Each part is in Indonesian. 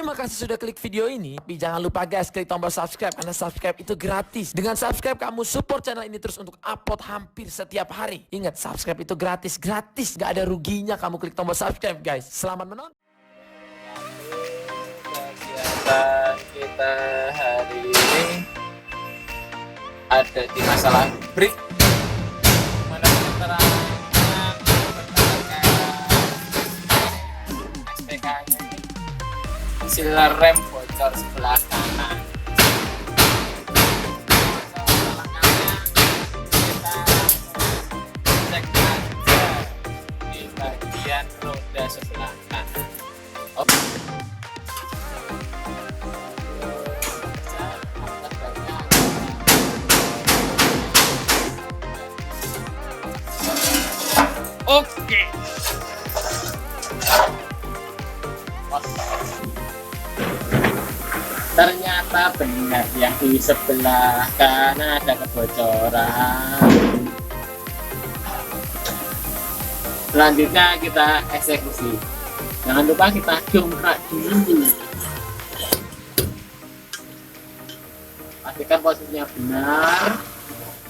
Terima kasih sudah klik video ini. Tapi jangan lupa guys, klik tombol subscribe karena subscribe itu gratis. Dengan subscribe kamu support channel ini terus untuk upload hampir setiap hari. Ingat, subscribe itu gratis, gak ada ruginya kamu klik tombol subscribe guys. Selamat menonton. Kegiatan kita hari ini ada di masalah break. Mana keterangan SPK-nya ini silar rem bocor sebelah kanan. Kita cek aja di bagian roda sebelah kanan. Oke. Ternyata benar yang di sebelah kanan ada kebocoran. Selanjutnya kita eksekusi. Jangan lupa kita dongkrak dulu. Pastikan posisinya benar.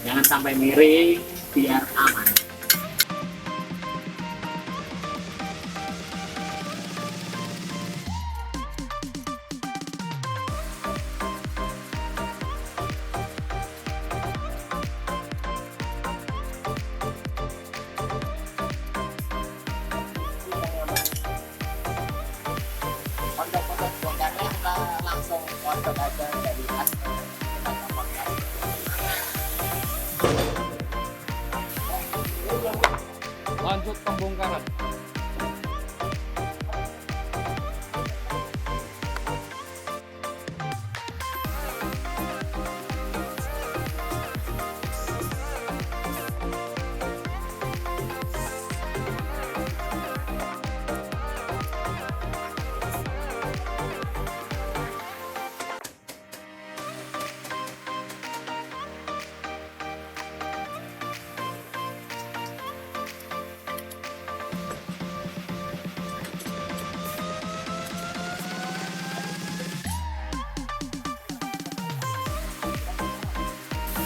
Jangan sampai miring biar aman. Untuk bongkarnya kita langsung kontak aja dari aspek kita gampangnya. Lanjut pembongkaran.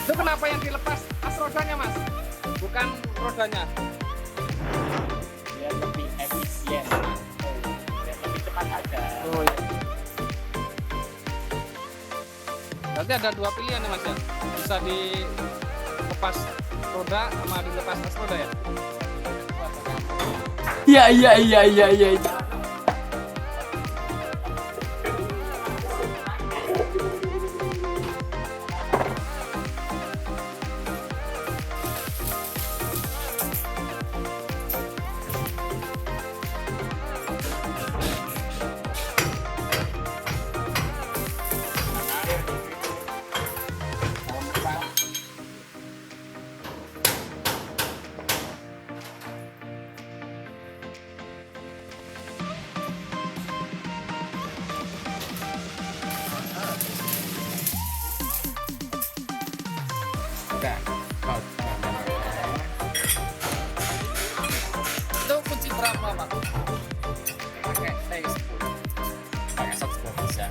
Itu kenapa yang dilepas as rodanya mas? Bukan rodanya? Biar lebih efisien, biar lebih cepat aja. Oh iya. Berarti ada dua pilihan ya mas ya? Bisa dilepas roda sama dilepas as roda ya? Iya. Itu kunci berapa pak? Pakai T10, pakai soft juga bisa.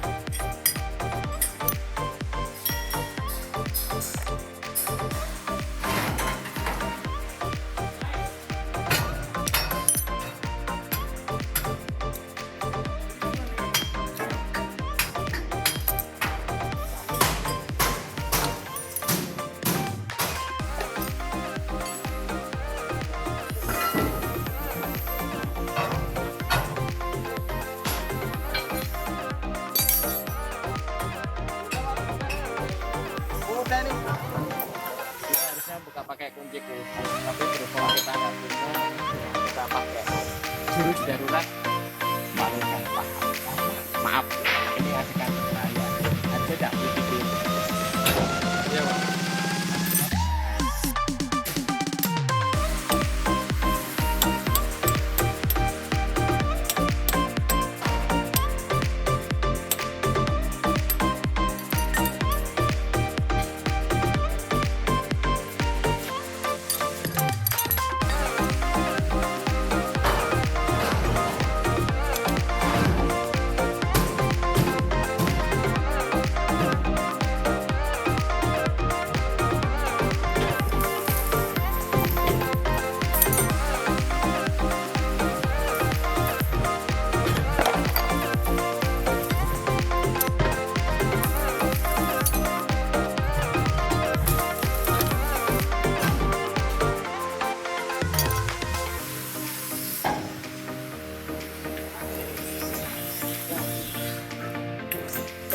Kita harusnya buka pakai kunci khusus, tapi berhubung kita nggak punya, kita pakai jurus darurat. Baru kan maaf, ini adegan berbahaya. Ada tidak begitu? Iya pak.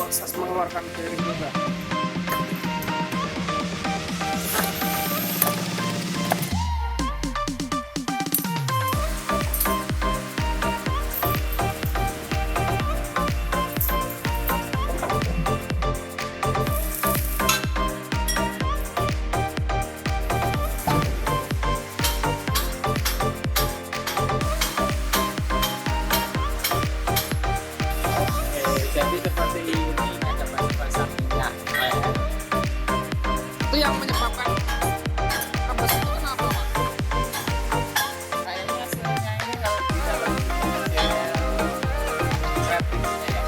proses mengeluarkan bearing roda. Jadi seperti ini ada basah minyak. Itu yang menyebabkan kempes itu kenapa, Pak? Kayaknya hasilnya ini kalau di dalam servisnya ya.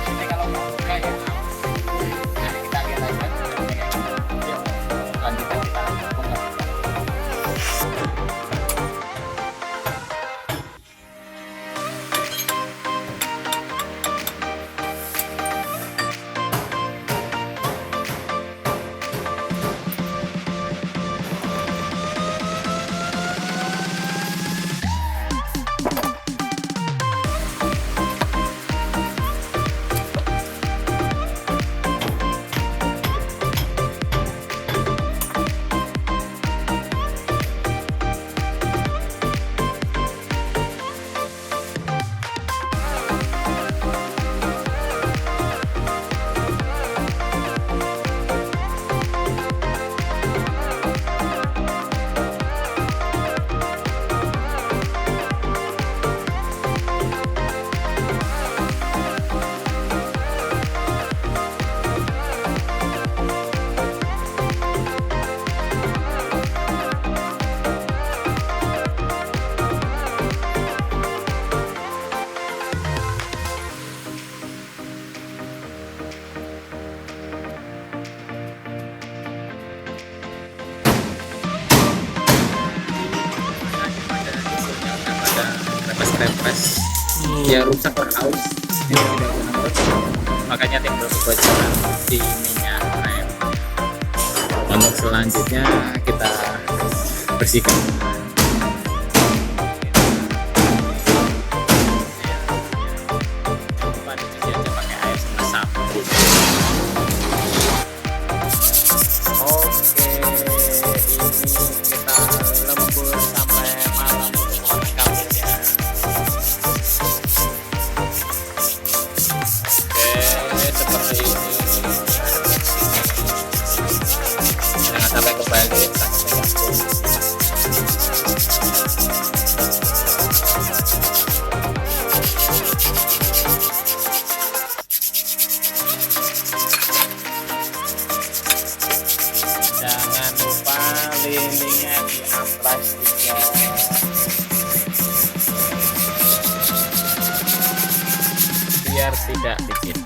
Ini kalau mau kayak nanti kita lihat aja. Yuk, lanjutkan kita bongkar. Rempes ya rusak per haus ini tidak guna makanya timbul kebocoran di minyak rem. Untuk selanjutnya kita bersihkan. Lupa dicuci aja pakai air sama sabun. Oke, ini kita lembur sampai malam untuk melengkapinya. Seperti ini jangan sampai kebalik jangan lupa lilingnya diamplas juga biar tidak licin.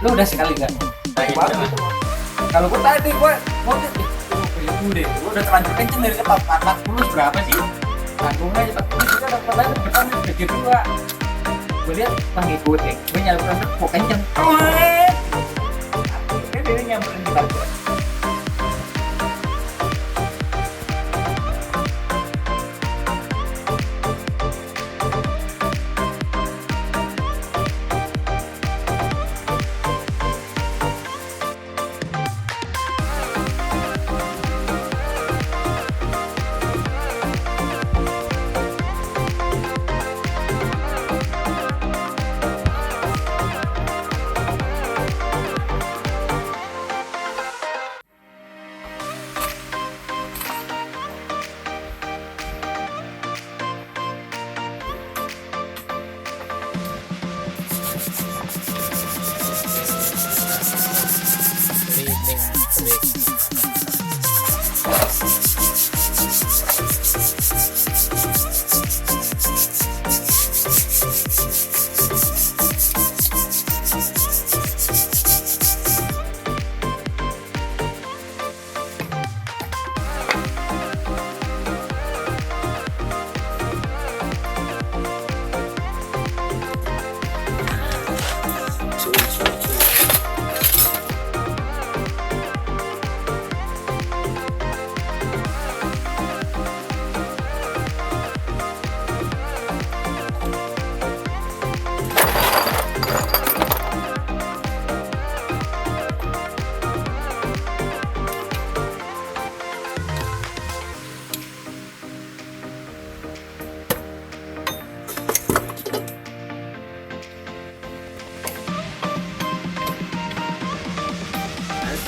Lu udah sekali nggak? Kalau gue tadi gue mau gue udah terlanjur kenceng dari tempat 40 berapa sih? Tanggungan aja 40 kita dapat lagi depan begitu gua. Gue lihat ngikutin, gue nyalain kok kenceng. Dia nyamperin kita.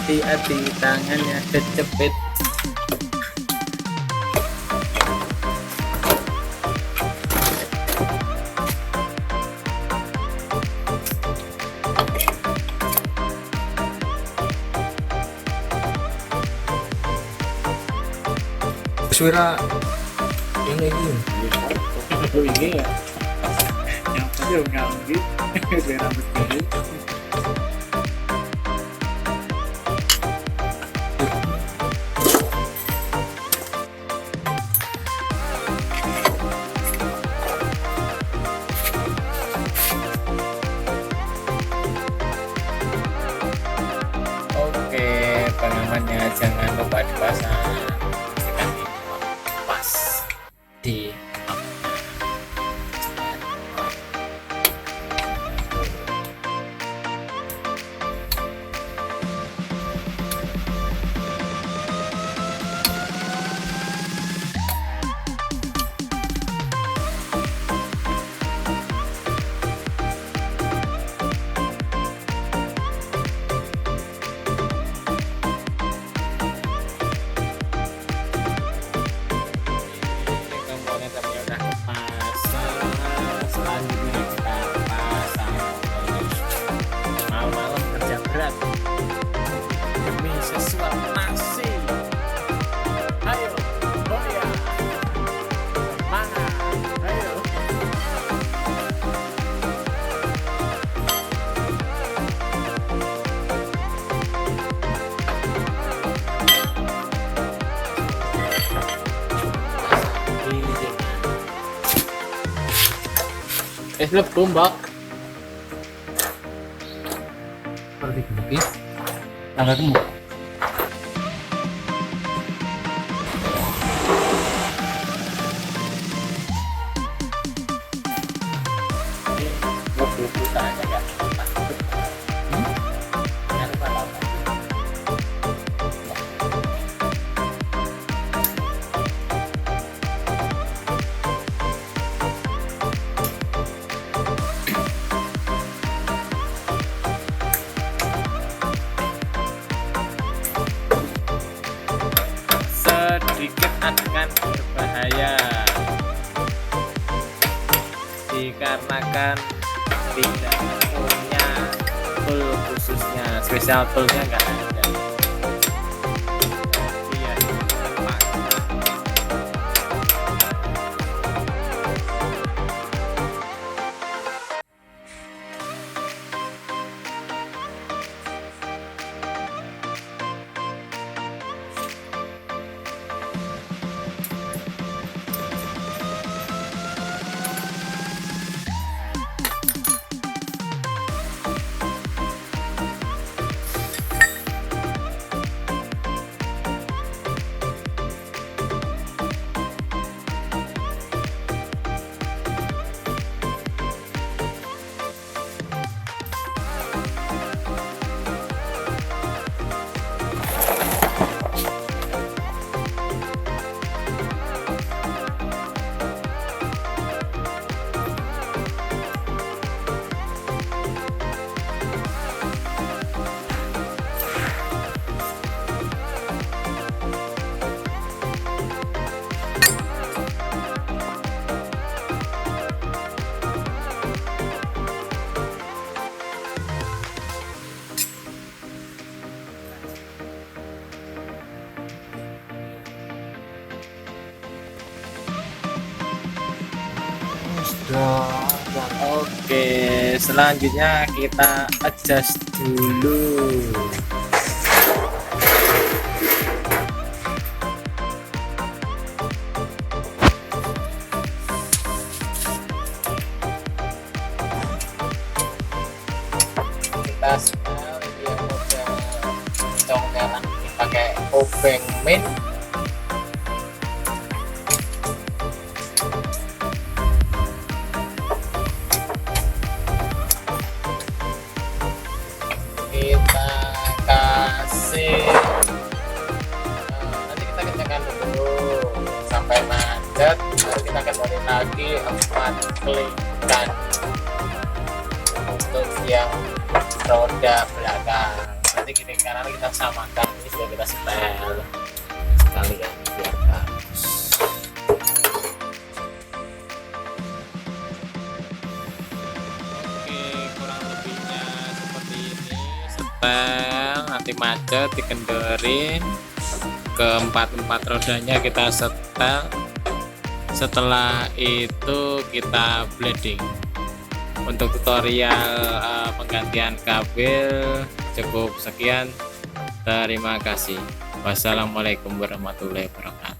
hati-hati tangannya kecepit. Suara yang lagi Ini ya yang tadi nganggi biar rambut gini. Oke, pengamannya jangan lupa dipasang pas di lebu mbak. Seperti ini. Tangga kamu. Lebu kita aja ya. Sedikit akan berbahaya dikarenakan tidak punya tool khususnya, spesial toolnya nggak ada. Iya, tepat. Oke, selanjutnya kita adjust dulu. Kita smell dia model congkelan pakai obeng min. Kita kasih nanti kita kencangkan dulu sampai macet, lalu kita kembali lagi 4 klikan untuk yang roda belakang. Nanti kira-kira nanti kita samakan. Ini sudah kita setel sekalian biar bagus. Oke, kurang lebihnya seperti ini. Setel, nanti macet dikendorin, keempat rodanya kita setel. Setelah itu kita bleeding. Untuk tutorial penggantian kabel cukup sekian. Terima kasih. Wassalamualaikum warahmatullahi wabarakatuh.